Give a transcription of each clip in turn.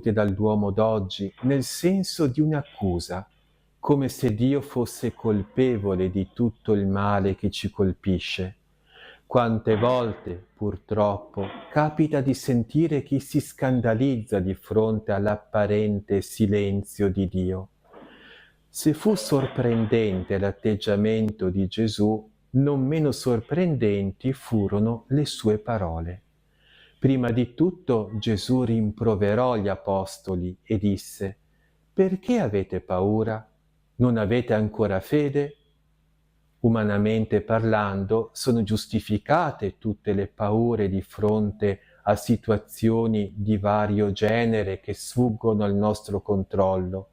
ripetute dall'uomo d'oggi nel senso di un'accusa, come se Dio fosse colpevole di tutto il male che ci colpisce. Quante volte, purtroppo, capita di sentire chi si scandalizza di fronte all'apparente silenzio di Dio. Se fu sorprendente l'atteggiamento di Gesù, non meno sorprendenti furono le sue parole. Prima di tutto Gesù rimproverò gli apostoli e disse: «Perché avete paura? Non avete ancora fede?» Umanamente parlando, sono giustificate tutte le paure di fronte a situazioni di vario genere che sfuggono al nostro controllo,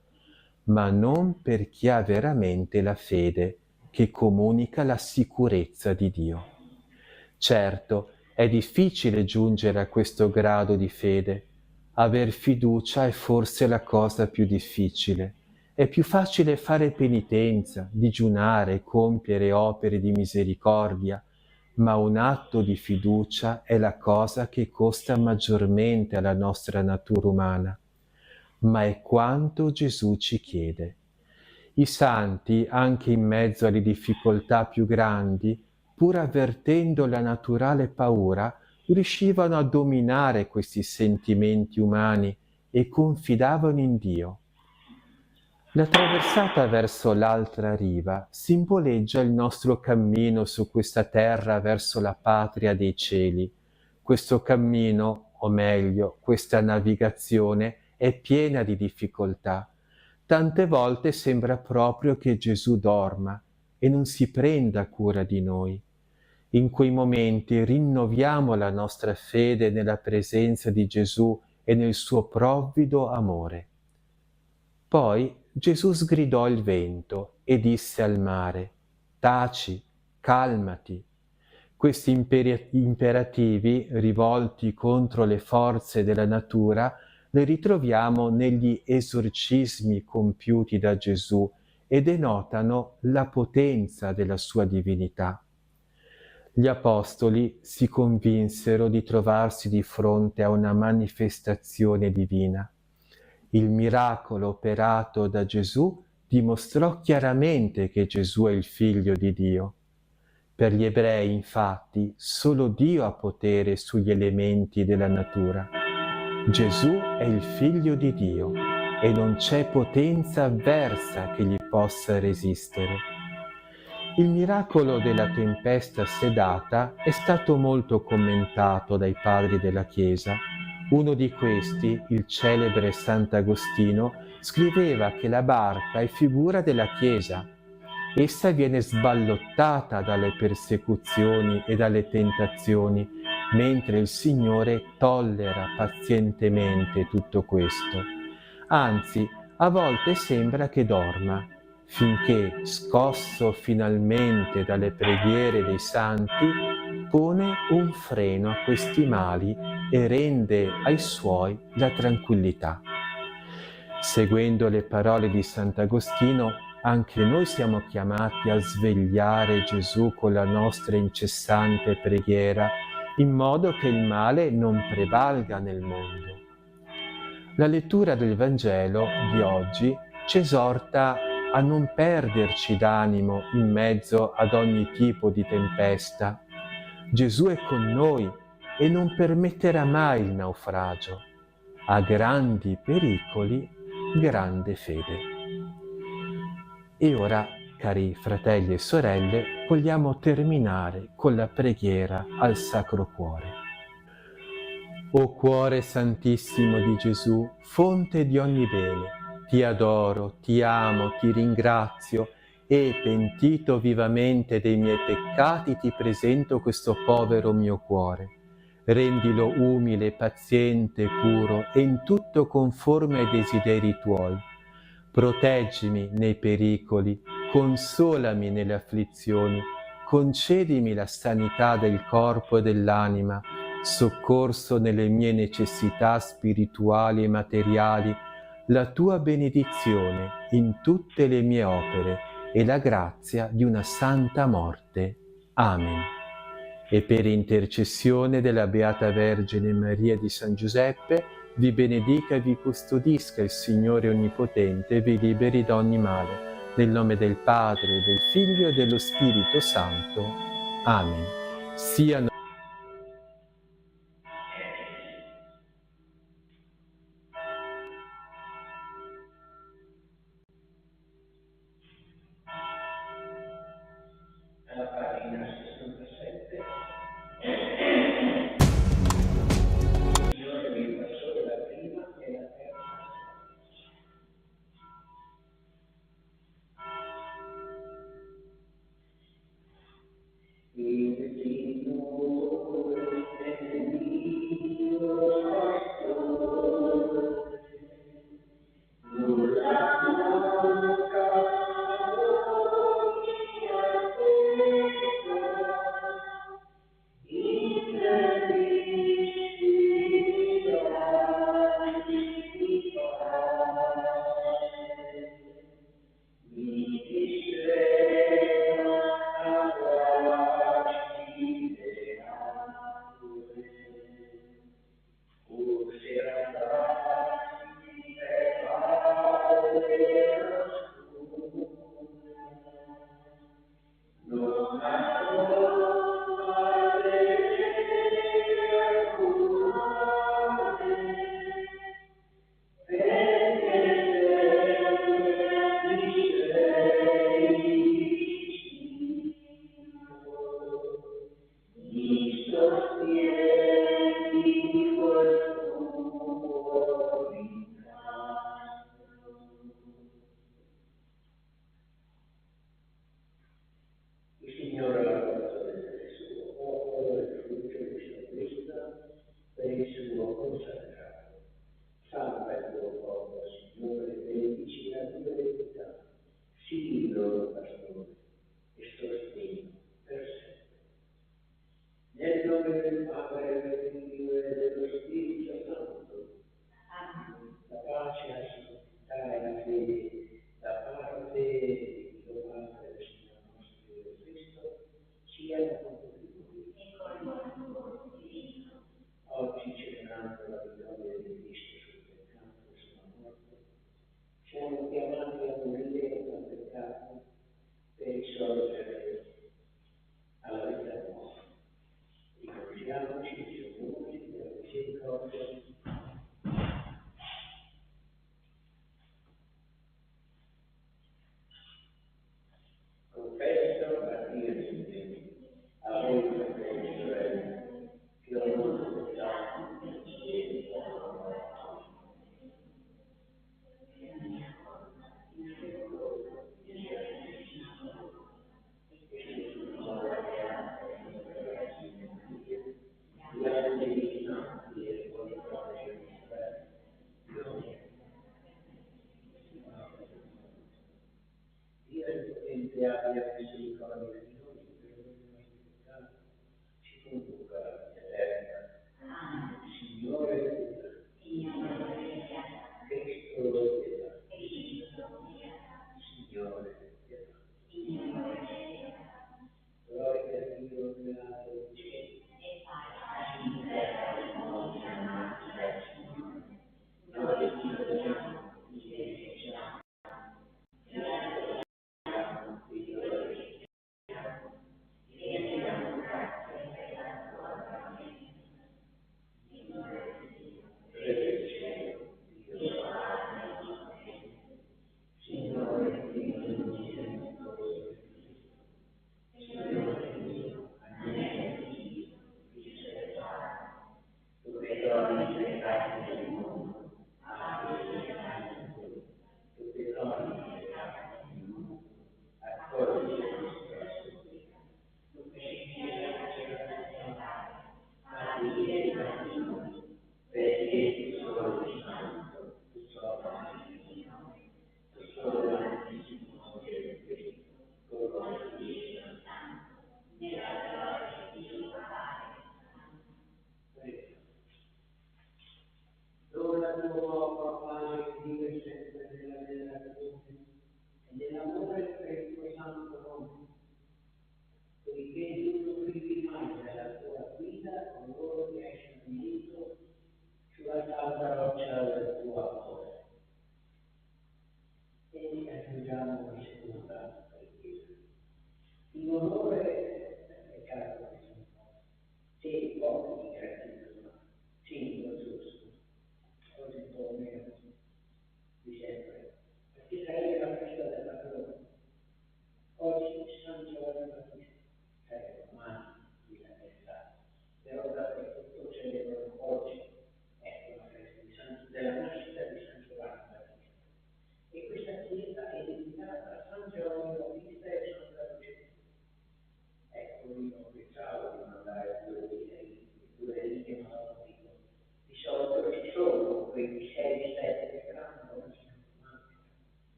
ma non per chi ha veramente la fede che comunica la sicurezza di Dio. Certo, è difficile giungere a questo grado di fede. Aver fiducia è forse la cosa più difficile. È più facile fare penitenza, digiunare, compiere opere di misericordia, ma un atto di fiducia è la cosa che costa maggiormente alla nostra natura umana. Ma è quanto Gesù ci chiede. I santi, anche in mezzo alle difficoltà più grandi, pur avvertendo la naturale paura, riuscivano a dominare questi sentimenti umani e confidavano in Dio. La traversata verso l'altra riva simboleggia il nostro cammino su questa terra verso la patria dei cieli. Questo cammino, o meglio, questa navigazione, è piena di difficoltà. Tante volte sembra proprio che Gesù dorma e non si prenda cura di noi. In quei momenti rinnoviamo la nostra fede nella presenza di Gesù e nel suo provvido amore. Poi Gesù sgridò il vento e disse al mare: «Taci, calmati». Questi imperativi, rivolti contro le forze della natura, li ritroviamo negli esorcismi compiuti da Gesù e denotano la potenza della sua divinità. Gli apostoli si convinsero di trovarsi di fronte a una manifestazione divina. Il miracolo operato da Gesù dimostrò chiaramente che Gesù è il Figlio di Dio. Per gli ebrei, infatti, solo Dio ha potere sugli elementi della natura. Gesù è il Figlio di Dio e non c'è potenza avversa che gli possa resistere. Il miracolo della tempesta sedata è stato molto commentato dai padri della Chiesa. Uno di questi, il celebre Sant'Agostino, scriveva che la barca è figura della Chiesa. Essa viene sballottata dalle persecuzioni e dalle tentazioni, mentre il Signore tollera pazientemente tutto questo. Anzi, a volte sembra che dorma, finché, scosso finalmente dalle preghiere dei santi, pone un freno a questi mali e rende ai suoi la tranquillità. Seguendo le parole di Sant'Agostino, anche noi siamo chiamati a svegliare Gesù con la nostra incessante preghiera, in modo che il male non prevalga nel mondo. La lettura del Vangelo di oggi ci esorta a non perderci d'animo in mezzo ad ogni tipo di tempesta. Gesù è con noi e non permetterà mai il naufragio. A grandi pericoli, grande fede. E ora, cari fratelli e sorelle, vogliamo terminare con la preghiera al Sacro Cuore. O Cuore Santissimo di Gesù, fonte di ogni bene, ti adoro, ti amo, ti ringrazio e, pentito vivamente dei miei peccati, ti presento questo povero mio cuore. Rendilo umile, paziente, puro e in tutto conforme ai desideri tuoi. Proteggimi nei pericoli, consolami nelle afflizioni, concedimi la sanità del corpo e dell'anima, soccorso nelle mie necessità spirituali e materiali, la tua benedizione in tutte le mie opere e la grazia di una santa morte. Amen. E per intercessione della Beata Vergine Maria di San Giuseppe, Vi benedica e vi custodisca il Signore Onnipotente e vi liberi da ogni male. Nel nome del Padre, del Figlio e dello Spirito Santo. Amen. Siano alla pagina 67, Signore mi passò la prima e la terza. Il Signore è il mio pastore, nulla mancherà mia vita, in felicidade mi pace. Mi diceva guardi le acque, forse andati per valle oscure, non avrò alleluia alcuna, perché mi sei vicino, mi sostieni col tuo incanto. Il Signore l'ha fatto del suo popolo e frutto di sua vita per il suo consacrato. Salva il tuo popolo, Signore, benedici la tua verità, sii il loro pastore e sostegno per sempre. Nel nome del Padre, del Figlio e dello Spirito Santo. Amen. La pace, la santità e la fede da parte di Dio Padre del Signore nostro Gesù Cristo siano con tutti voi. Oggi, celebrando la vittoria di Cristo sul peccato e sulla morte, siamo chiamati a morire dal peccato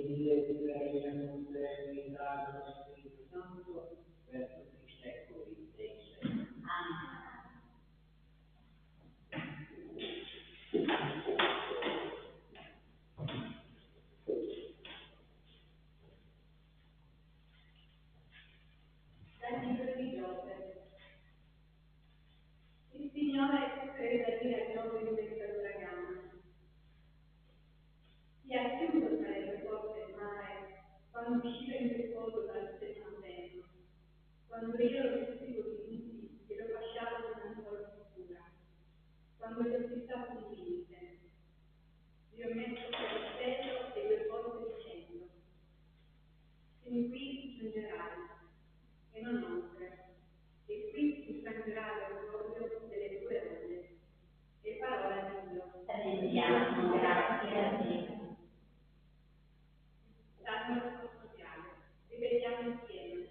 Dio ti prega con te, unità dello Spirito Santo, verso i secoli dei secoli. Dal libro di Giobbe. Il Signore crede dire a Giobbe in questo uragano. Chi ha chiuso tra le porte del mare quando usciva impetuoso dal serpentino, quando io lo vestivo di lutti e lo lasciavo in una nuvola oscura, quando io fissavo un limite. Vi ho messo per il cielo e due volte dicendo: fin qui giungerai e non oltre, e qui ti frangerà l'orgoglio delle tue onde. E parola di Dio. Rendiamo grazie a Dio. Salmo responsoriale. Ripetiamo insieme.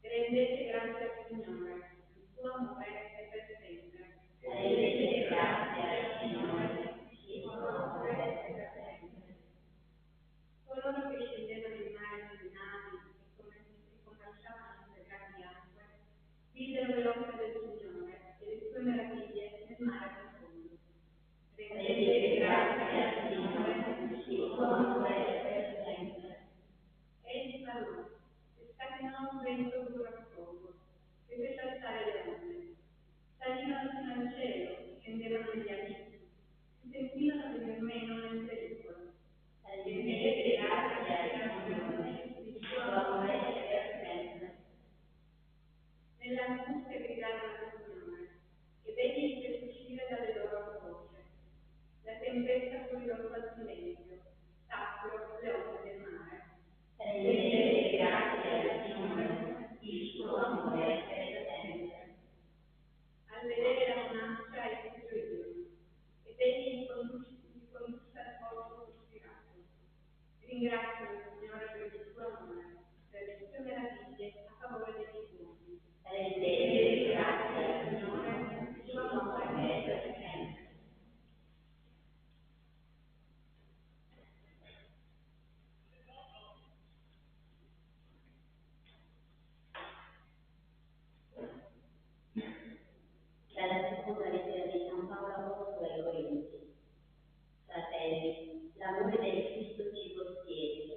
Rendete grazie al Signore, il suo amore è per sempre. Rendete grazie al Signore, il suo amore è per sempre. Coloro che scendevano in mare sui navi e commerciavano sulle grandi acque, videro le opere del Signore e le sue meraviglie nel mare profondo. Rendete grazie al Signore, il suo amore è per sempre. Egli parlò, e scatenò un vento burrascoso, che fece alzare le onde. Salivano fino al cielo, scendevano negli abissi, si sentivano venir meno nel pericolo. Rendete grazie al Signore, il suo amore è per sempre. Nell'angustia gridarono al Signore, ed egli li fece uscire dalle loro voci. La tempesta fu ridotta al silenzio, tacquero le onde del mare. Rendete grazie al Signore, il suo amore è per sempre. Al vedere la minaccia essi gioirono, ed egli li condusse al porto sospirato. Ringrazio il Signore per il suo amore, per le sue meraviglie a favore degli uomini. Rendete grazie al Signore, il suo amore è per sempre. Dalla seconda lettera di San Paolo Apostolo ai Corinzi. Fratelli, l'amore del Cristo ci possiede,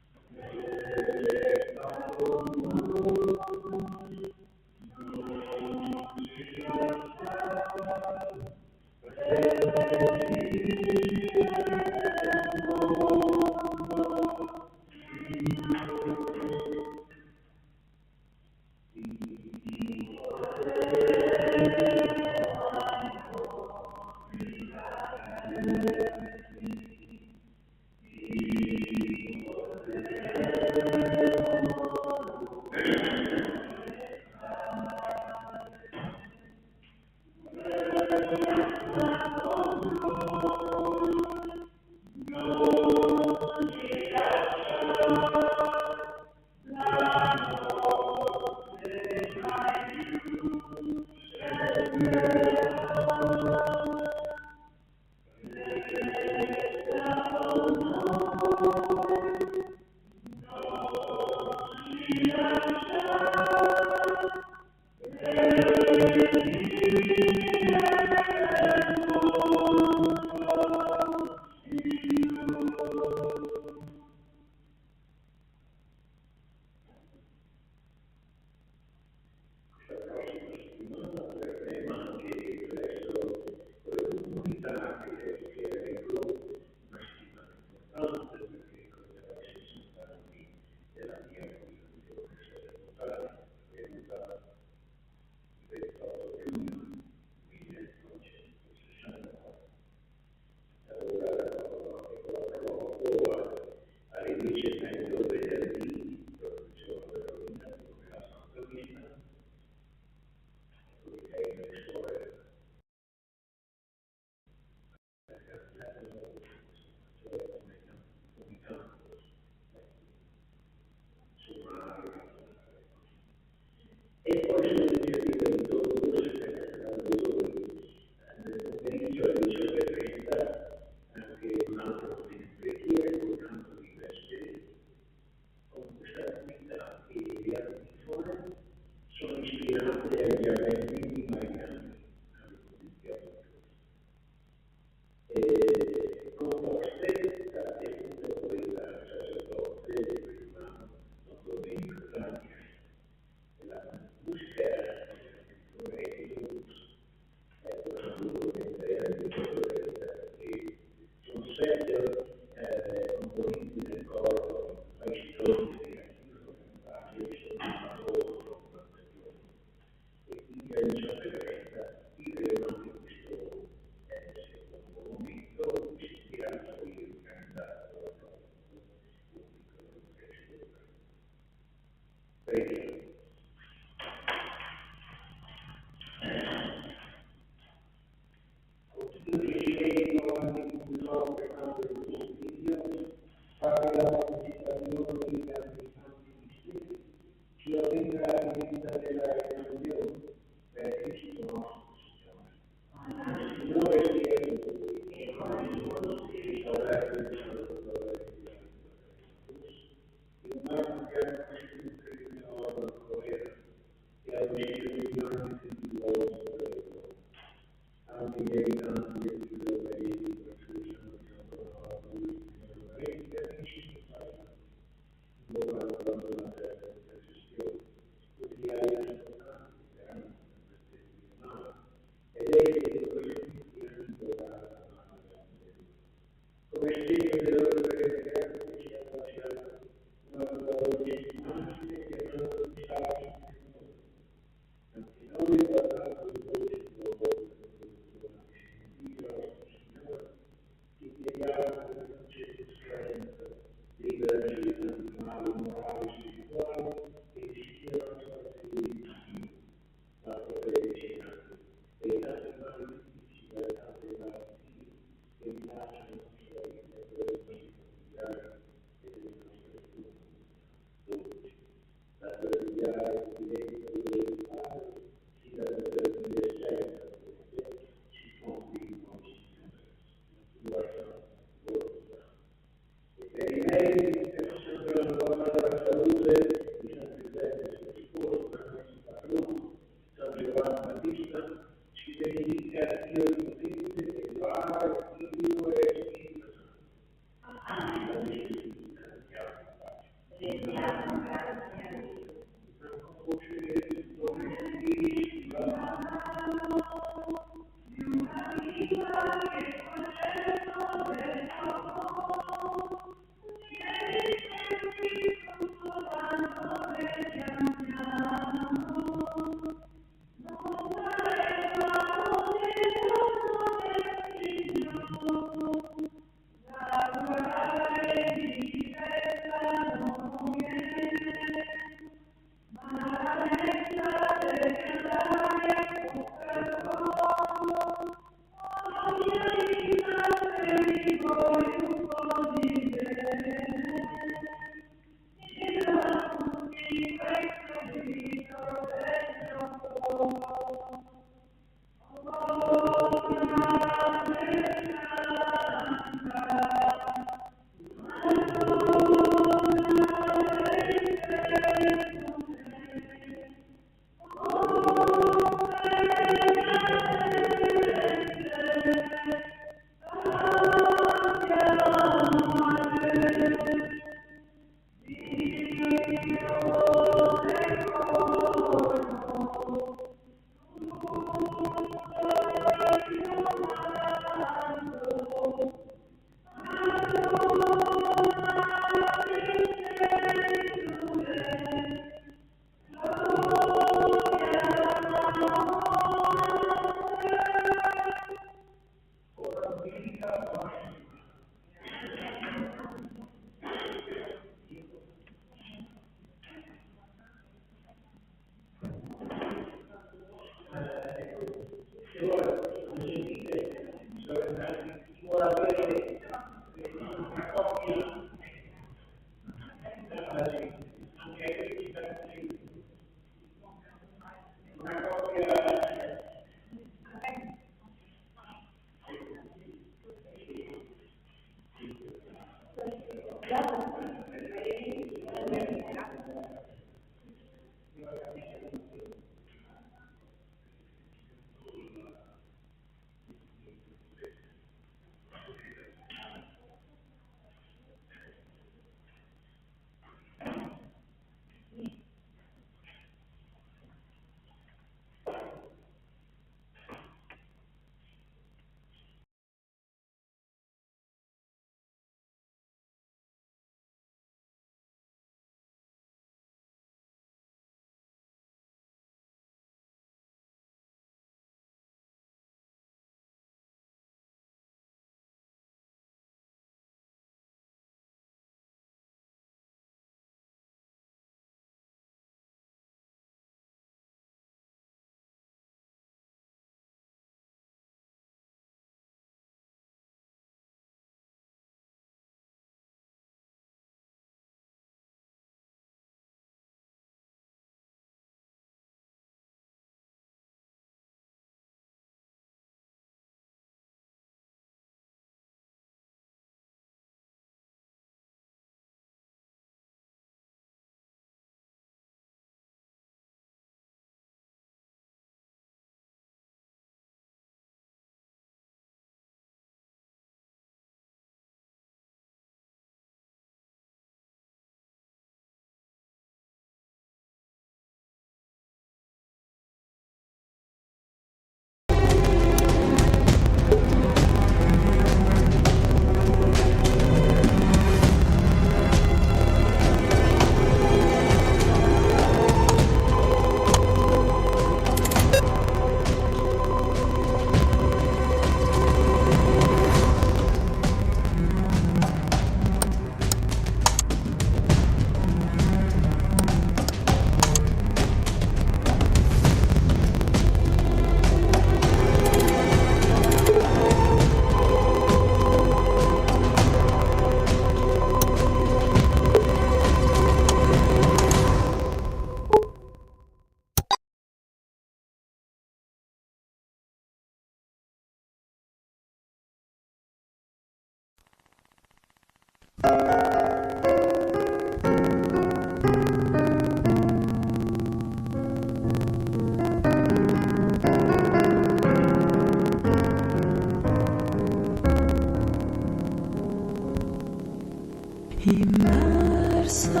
Immersa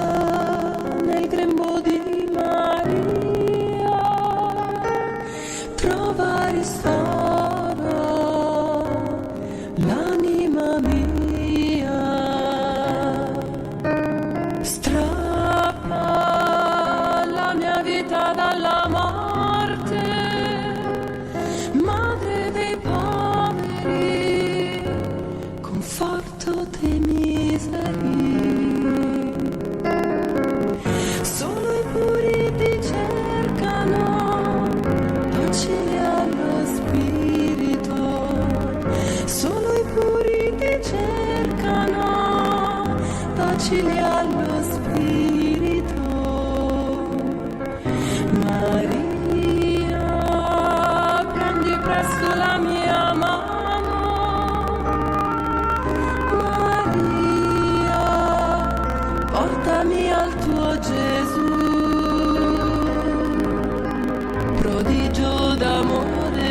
nel grembo di Maria, trova ristoro l'anima mia, strappa la mia vita dalla morte, madre dei poveri, conforto dei miseri. Solo i puri ti cercano, docili allo spirito. Solo i puri ti cercano, docili allo spirito. Maria, prendi presto la mia mano. Maria, portami al tuo Gesù, prodigio d'amore,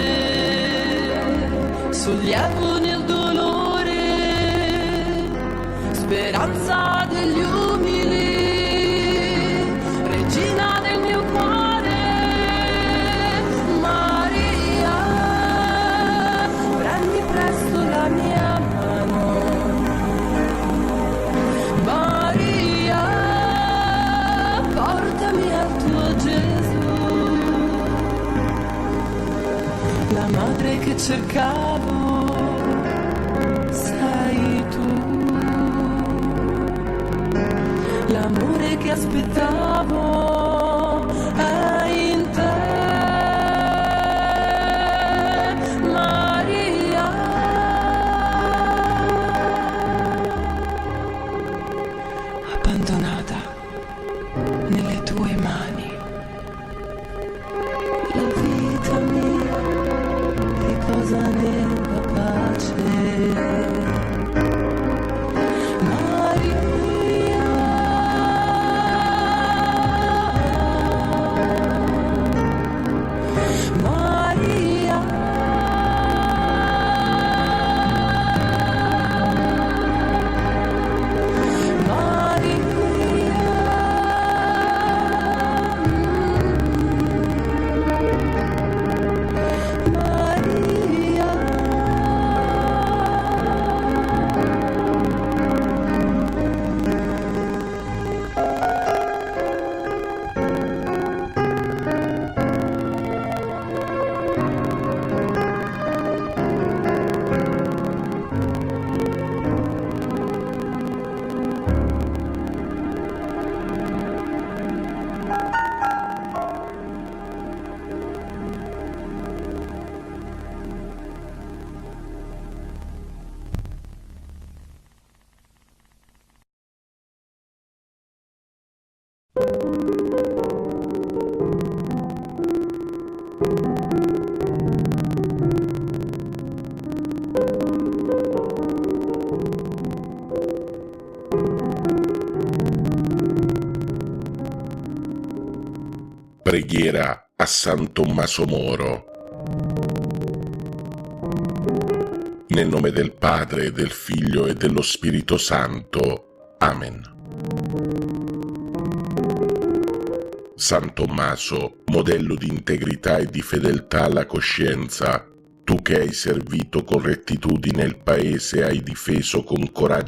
sollievo nel dolore, speranza degli umili, regina del mio cuore. Maria, prendi presto la mia mano. Maria, portami al tuo Gesù, la madre che cercavo sei tu, l'amore che aspettavo è in te. Maria, abbandonata nelle tue tue mani. La vita mia riposa nella pace. Preghiera a San Tommaso Moro. Nel nome del Padre, del Figlio e dello Spirito Santo. Amen. San Tommaso, modello di integrità e di fedeltà alla coscienza, tu che hai servito con rettitudine il Paese e hai difeso con coraggio